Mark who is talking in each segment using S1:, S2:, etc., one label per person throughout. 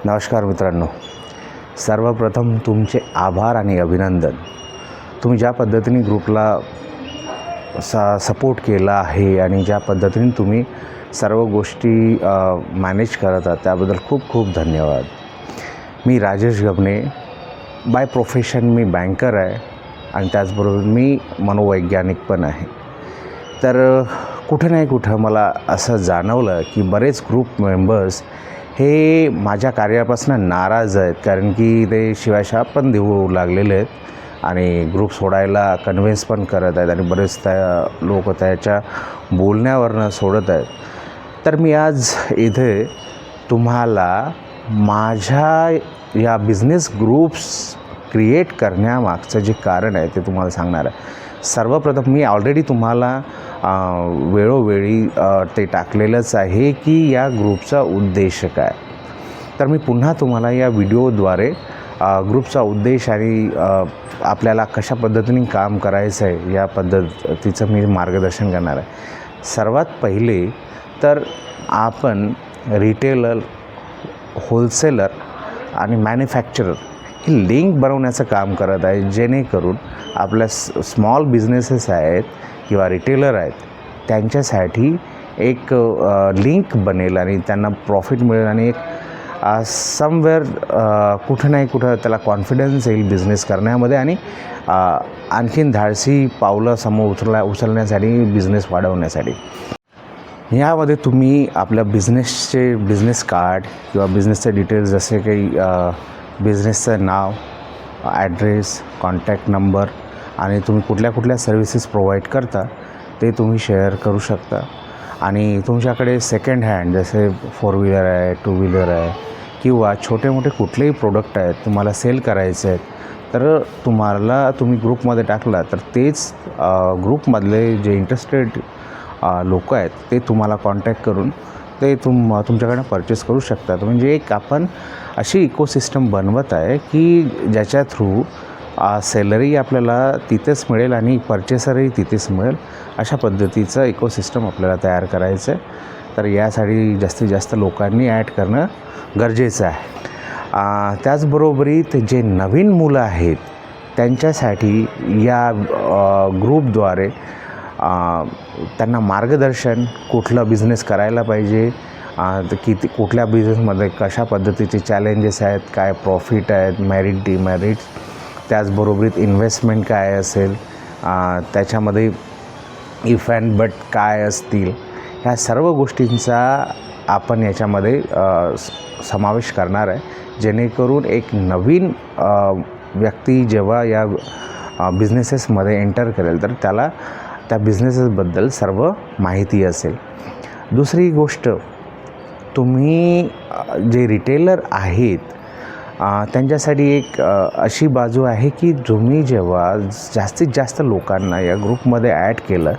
S1: नमस्कार मित्रांनो, सर्वप्रथम तुमचे आभार आणि अभिनंदन. तुम्ही ज्या पद्धतीने ग्रुपला सपोर्ट केला आहे आणि ज्या पद्धतीने तुम्ही सर्व गोष्टी मॅनेज करत आहात त्याबद्दल खूप खूप धन्यवाद. मी राजेश गबने, बाय प्रोफेशन मी बँकर आहे आणि त्याचबरोबर मी मनोवैज्ञानिक पण आहे. तर कुठं नाही कुठं मला असं जाणवलं की बरेच ग्रुप मेंबर्स हे माझ्या कार्यापासून नाराज आहेत, कारण की ते शिवायशाप पण देऊ लागलेले आहेत आणि ग्रुप सोडायला कन्व्हिन्स पण करत आहेत आणि बरेच लोक त्याच्या बोलण्यावरनं सोडत आहेत. तर मी आज इथे तुम्हाला माझ्या या बिझनेस ग्रुप्स क्रिएट करण्यामागचं जे कारण आहे ते तुम्हाला सांगणार आहे. सर्वप्रथम मी ऑलरेडी तुम्हाला वेळोवेळी ते टाकलेलंच आहे की या ग्रुपचा उद्देश काय. तर मी पुन्हा तुम्हाला या व्हिडिओद्वारे ग्रुपचा उद्देश आणि आपल्याला कशा पद्धतीने काम करायचं आहे या पद्धतीचं मी मार्गदर्शन करणार आहे. सर्वात पहिले तर आपण रिटेलर, होलसेलर आणि मॅन्युफॅक्चरर ही लिंक बनवण्याचं काम करत आहे, जेणेकरून आपल्या स्मॉल बिझनेसेस आहेत किंवा रिटेलर आहेत त्यांच्यासाठी एक लिंक बनेल आणि त्यांना प्रॉफिट मिळेल आणि एक समवेअर कुठं नाही कुठं त्याला कॉन्फिडन्स येईल बिझनेस करण्यामध्ये आणि आणखीन धाडसी पावलं समोर उचलण्यासाठी, बिझनेस वाढवण्यासाठी. यामध्ये तुम्ही आपल्या बिझनेस कार्ड किंवा बिझनेसचे डिटेल्स जसे काही बिझनेसचं नाव, ॲड्रेस, कॉन्टॅक्ट नंबर आणि तुम्ही कुठल्या सर्व्हिसेस प्रोव्हाइड करता ते तुम्ही शेअर करू शकता. आणि तुमच्याकडे सेकंड हँड जसे 4 व्हीलर आहे, 2 व्हीलर आहे किंवा छोटे मोठे कुठलेही प्रोडक्ट आहेत तुम्हाला सेल करायचे आहेत, तर तुम्ही ग्रुपमध्ये टाकला तर तेच ग्रुपमधले जे इंटरेस्टेड लोक आहेत ते तुम्हाला कॉन्टॅक्ट करून ते तुमच्याकडनं परचेस करू शकतात. म्हणजे एक आपण अशी इकोसिस्टम बनवत आहे की ज्याच्या थ्रू सेलरही आपल्याला तिथेच मिळेल आणि परचेसरही तिथेच मिळेल, अशा पद्धतीचं इकोसिस्टम आपल्याला तयार करायचं आहे. तर यासाठी जास्तीत जास्त लोकांनी ॲड करणं गरजेचं आहे. त्याचबरोबरीत जे नवीन मुलं आहेत त्यांच्यासाठी या ग्रुपद्वारे त्यांना मार्गदर्शन, कुठलं बिझनेस करायला पाहिजे, कुठल्या बिझनेसमध्ये कशा पद्धतीचे चॅलेंजेस आहेत, काय प्रॉफिट आहेत, मेरिट, डिमेरिट, त्याचबरोबरीत इन्व्हेस्टमेंट काय असेल, त्याच्यामध्ये इफ अँड बट काय असतील, ह्या सर्व गोष्टींचा आपण याच्यामध्ये समावेश करणार आहे, जेणेकरून एक नवीन व्यक्ती जेव्हा या बिझनेसेसमध्ये एंटर करेल तर त्याला त्या बिझनेसेसबद्दल सर्व माहिती असेल. दुसरी गोष्ट, तुम्ही जे रिटेलर आहेत त्यांच्यासाठी एक अशी बाजू आहे की तुम्ही जेव्हा जास्तीत जास्त लोकांना या ग्रुपमध्ये ॲड केलं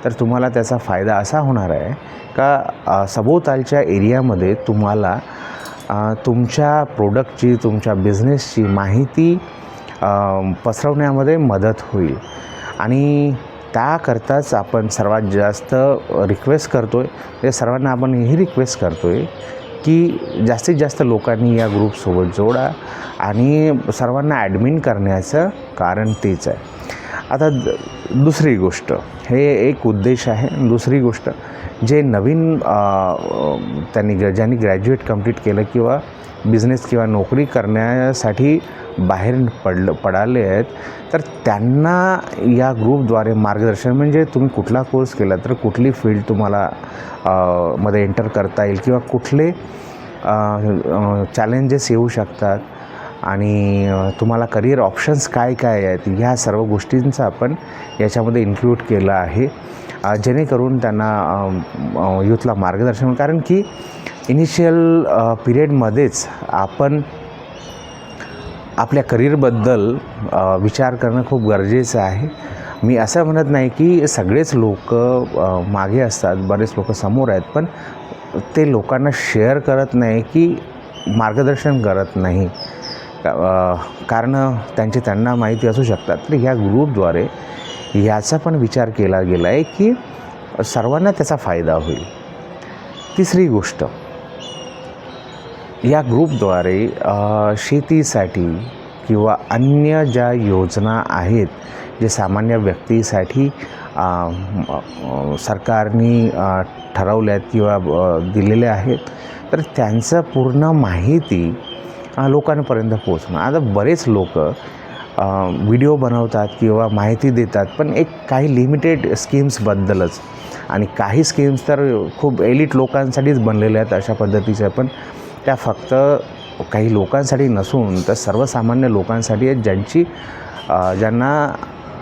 S1: तर तुम्हाला त्याचा फायदा असा होणार आहे का सभोवतालच्या एरियामध्ये तुम्हाला तुमच्या प्रोडक्टची, तुमच्या बिझनेसची माहिती पसरवण्यामध्ये मदत होईल. आणि त्याकरताच आपण सर्वात जास्त रिक्वेस्ट करतो आहे, म्हणजे सर्वांना आपण ही रिक्वेस्ट करतो आहे की जास्तीत जास्त लोकांनी या ग्रुपसोबत जोडा आणि सर्वांना ॲडमिन करण्याचं कारण तेच आहे. आता दुसरी गोष्ट, हे एक उद्देश आहे. दुसरी गोष्ट, जे नवीन ज्यांनी ग्रॅज्युएट कंप्लीट केलं किंवा बिझनेस किंवा नोकरी करण्यासाठी बाहेर पडाले आहेत, तर त्यांना या ग्रुपद्वारे मार्गदर्शन, म्हणजे तुम्ही कुठला कोर्स केला तर कुठली फील्ड तुम्हाला मध्ये एंटर करता येईल किंवा कुठले चॅलेंजेस येऊ शकतात आणि तुम्हाला करिअर ऑप्शन्स काय काय आहेत, ह्या सर्व गोष्टींचा आपण याच्यामध्ये इन्क्लूड केलं आहे, जेणेकरून त्यांना यूथला मार्गदर्शन. कारण की इनिशियल पिरियडमध्येच आपण आपल्या करिअरबद्दल विचार करणं खूप गरजेचं आहे. मी असं म्हणत नाही की सगळेच लोक मागे असतात, बरेच लोक समोर आहेत, पण ते लोकांना शेअर करत नाही की मार्गदर्शन करत नाही, कारण त्यांना माहिती असू शकतात. तर ह्या ग्रुपद्वारे याचा पण विचार केला गेला आहे की सर्वांना त्याचा फायदा होईल. तिसरी गोष्ट, या ग्रुपद्वारे शेतीसाठी किंवा अन्य ज्या योजना आहेत जे सामान्य व्यक्तीसाठी सरकारने ठरवल्यात किंवा दिलेल्या आहेत, तर त्यांचं पूर्ण माहिती लोकांपर्यंत पोहोचणं. आता बरेच लोक व्हिडिओ बनवतात किंवा माहिती देतात, पण एक काही लिमिटेड स्कीम्सबद्दलच, आणि काही स्कीम्स तर खूप एलिट लोकांसाठीच बनलेल्या आहेत अशा पद्धतीच्या, पण त्या फक्त काही लोकांसाठी नसून तर सर्वसामान्य लोकांसाठी आहेत,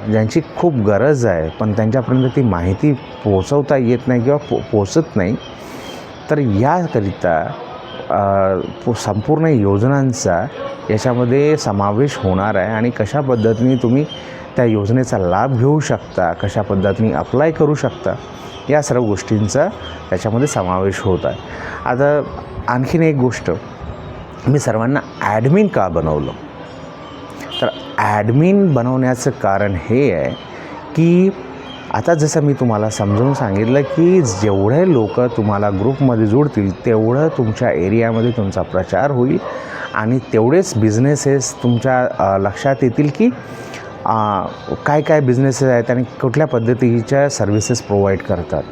S1: ज्यांची खूप गरज आहे पण त्यांच्यापर्यंत ती माहिती पोहोचवता येत नाही किंवा पोचत नाही. तर याकरिता संपूर्ण योजनांचा याच्यामध्ये समावेश होणार आहे, आणि कशा पद्धतीने तुम्ही त्या योजनेचा लाभ घेऊ शकता, कशा पद्धतीने अप्लाय करू शकता, या सर्व गोष्टींचा त्याच्यामध्ये समावेश होत आहे. आता आणखीन एक गोष्ट, मी सर्वांना ॲडमिन का बनवलं, तर ॲडमिन बनवण्याचं कारण हे आहे की आता जसं मी तुम्हाला समजावून सांगितलं की जेवढे लोक तुम्हाला ग्रुपमध्ये जोडतील तेवढं तुमच्या एरियामध्ये तुमचा प्रचार होईल, आणि तेवढेच बिझनेसेस तुमच्या लक्षात येतील की काय काय बिझनेसेस आहेत आणि कुठल्या पद्धतीच्या सर्व्हिसेस प्रोव्हाइड करतात,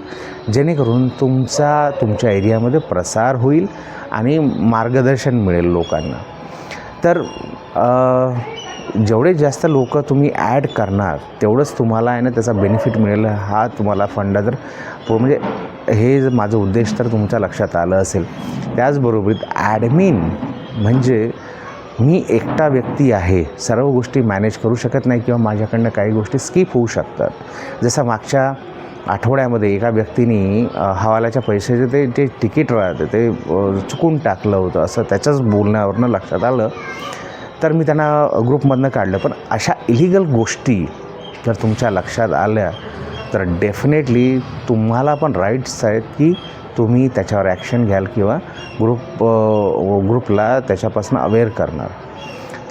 S1: जेणेकरून तुमच्या एरियामध्ये प्रसार होईल आणि मार्गदर्शन मिळेल लोकांना. तर जेवढे जास्त लोक तुम्ही ॲड करणार तेवढंच तुम्हाला आहे ना त्याचा बेनिफिट मिळेल. हा तुम्हाला फंडा तर म्हणजे हे माझं उद्देश तर तुमच्या लक्षात आलं असेल. त्याचबरोबर ॲडमिन म्हणजे मी एकटा व्यक्ती आहे, सर्व गोष्टी मॅनेज करू शकत नाही किंवा माझ्याकडनं काही गोष्टी स्किप होऊ शकतात. जसं मागच्या आठवड्यामध्ये एका व्यक्तीने हवालाच्या पैशाचे ते तिकीट राहते ते चुकून टाकलं होतं, असं त्याच्याच बोलण्यावरनं लक्षात आलं. तर मी त्यांना ग्रुपमधनं काढलं. पण अशा इलिगल गोष्टी जर तुमच्या लक्षात आल्या तर डेफिनेटली तुम्हाला पण राईट्स आहेत की तुम्ही त्याच्यावर ॲक्शन घ्याल किंवा ग्रुपला त्याच्यापासून अवेअर करणार.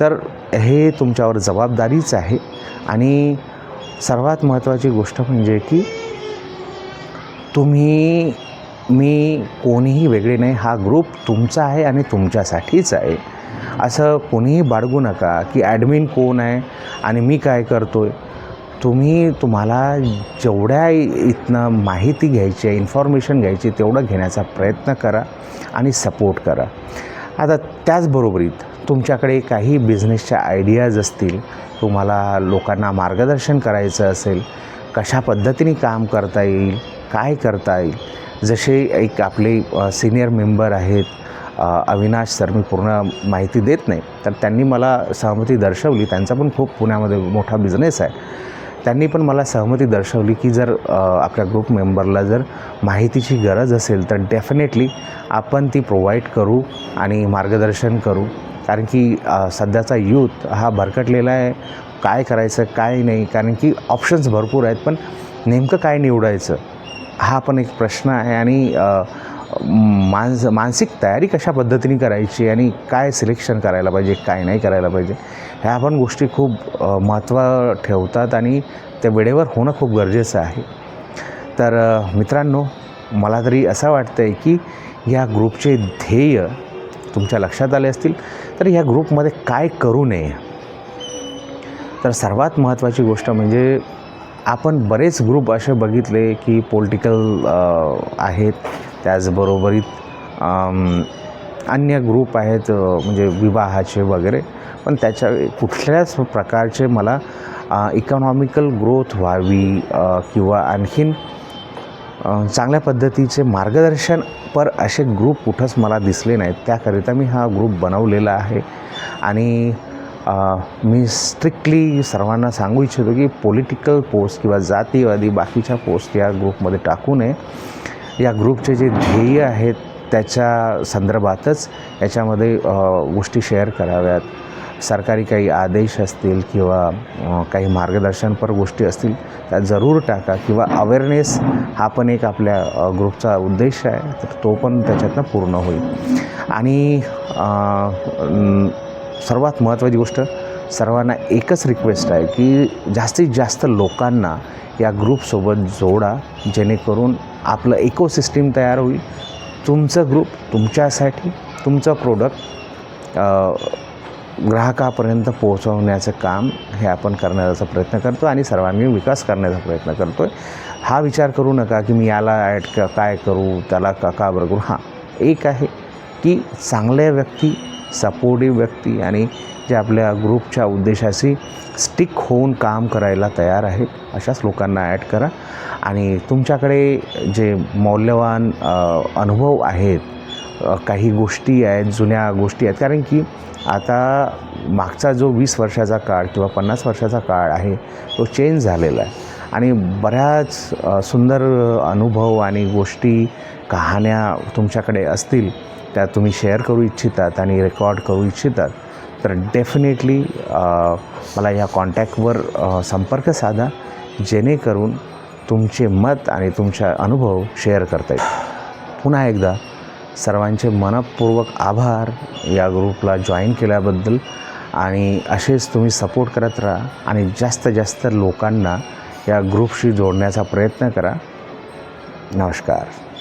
S1: तर हे तुमच्यावर जबाबदारीच आहे. आणि सर्वात महत्त्वाची गोष्ट म्हणजे की मी कोणीही वेगळे नाही, हा ग्रुप तुमचा आहे आणि तुमच्यासाठीच आहे. असं कोणीही बाळगू नका की ॲडमिन कोण आहे आणि मी काय करतो आहे. तुम्हाला जेवढ्या इथनं माहिती घ्यायची आहे, इन्फॉर्मेशन घ्यायची, तेवढं घेण्याचा प्रयत्न करा आणि सपोर्ट करा. आता त्याचबरोबरीत तुमच्याकडे काही बिझनेसच्या आयडियाज असतील, तुम्हाला लोकांना मार्गदर्शन करायचं असेल, कशा पद्धतीने काम करता येईल, काय करता येईल. जसे एक आपले सिनियर मेंबर आहेत अविनाश सर, मी पूर्ण माहिती देत नाही, तर त्यांनी मला सहमती दर्शवली. त्यांचा पण खूप पुण्यामध्ये मोठा बिझनेस आहे. त्यांनी पण मला सहमती दर्शवली की जर आपल्या ग्रुप मेंबरला जर माहितीची गरज असेल तर डेफिनेटली आपण ती प्रोव्हाइड करू आणि मार्गदर्शन करू. कारण की सध्याचा यूथ हा भरकटलेला आहे, काय करायचं काय नाही. कारण की ऑप्शन्स भरपूर आहेत, पण नेमकं काय निवडायचं हा पण एक प्रश्न आहे. आणि मानसिक तयारी कशा पद्धतीने करायची आणि काय सिलेक्शन करायला पाहिजे, काय नाही करायला पाहिजे, ह्या पण गोष्टी खूप महत्त्व ठेवतात आणि त्या वेळेवर होणं खूप गरजेचं आहे. तर मित्रांनो, मला तरी असं वाटतं आहे की या ग्रुपचे ध्येय तुमच्या लक्षात आले असतील. तर या ग्रुपमध्ये काय करू नये, तर सर्वात महत्त्वाची गोष्ट म्हणजे आपण बरेच ग्रुप असे बघितले की पॉलिटिकल आहेत, त्याचबरोबरीत अन्य ग्रुप आहेत म्हणजे विवाहाचे वगैरे, पण त्याच्या कुठल्याच प्रकारचे मला इकॉनॉमिकल ग्रोथ व्हावी किंवा आणखीन चांगल्या पद्धतीचे मार्गदर्शनपर असे ग्रुप कुठंच मला दिसले नाहीत. त्याकरिता मी हा ग्रुप बनवलेला आहे. आणि मी स्ट्रिक्टली सर्वांना सांगू इच्छितो की पॉलिटिकल पोस्ट किंवा जातीवादी बाकीच्या पोस्ट या ग्रुपमध्ये टाकू नये. या ग्रुपचे जे ध्येय आहेत त्याच्या संदर्भातच याच्यामध्ये गोष्टी शेअर कराव्यात. सरकारी काही आदेश असतील किंवा काही मार्गदर्शनपर गोष्टी असतील त्या जरूर टाका, किंवा अवेअरनेस हा पण एक आपल्या ग्रुपचा उद्देश आहे, तर तो पण त्याच्यातनं पूर्ण होईल. आणि सर्वात महत्त्वाची गोष्ट, सर्वांना एकच रिक्वेस्ट आहे की जास्तीत जास्त लोकांना या ग्रुपसोबत जोडा, जेणेकरून आपलं इकोसिस्टीम तयार होईल. तुमचं ग्रुप तुमच्यासाठी तुमचं प्रोडक्ट ग्राहकापर्यंत पोहोचवण्याचं काम हे आपण करण्याचा प्रयत्न करतो आणि सर्वांनी विकास करण्याचा प्रयत्न करतो आहे. हा विचार करू नका की मी याला ॲड काय करू, त्याला का बरं करू. हां, एक आहे की चांगल्या व्यक्ती, सपोर्टिव्ह व्यक्ती आणि जे आपल्या ग्रुपच्या उद्देशाशी स्टिक होऊन काम करायला तयार आहेत अशाच लोकांना ॲड करा. आणि तुमच्याकडे जे मौल्यवान अनुभव आहेत, काही गोष्टी आहेत, जुन्या गोष्टी आहेत, कारण की आता मागचा जो 20 वर्षाचा काळ किंवा 50 वर्षाचा काळ आहे तो चेंज झालेला आहे आणि बऱ्याच सुंदर अनुभव आणि गोष्टी, कहाण्या तुमच्याकडे असतील त्या तुम्ही शेअर करू इच्छितात आणि रेकॉर्ड करू इच्छितात तर डेफिनेटली मला या कॉन्टॅक्टवर संपर्क साधा, जेणेकरून तुमचे मत आणि तुमचा अनुभव शेअर करता येईल. पुन्हा एकदा सर्वांचे मनपूर्वक आभार या ग्रुपला जॉईन केल्याबद्दल. आणि असेच तुम्ही सपोर्ट करत राहा आणि जास्त जास्त लोकांना या ग्रुपशी जोडण्याचा प्रयत्न करा. नमस्कार.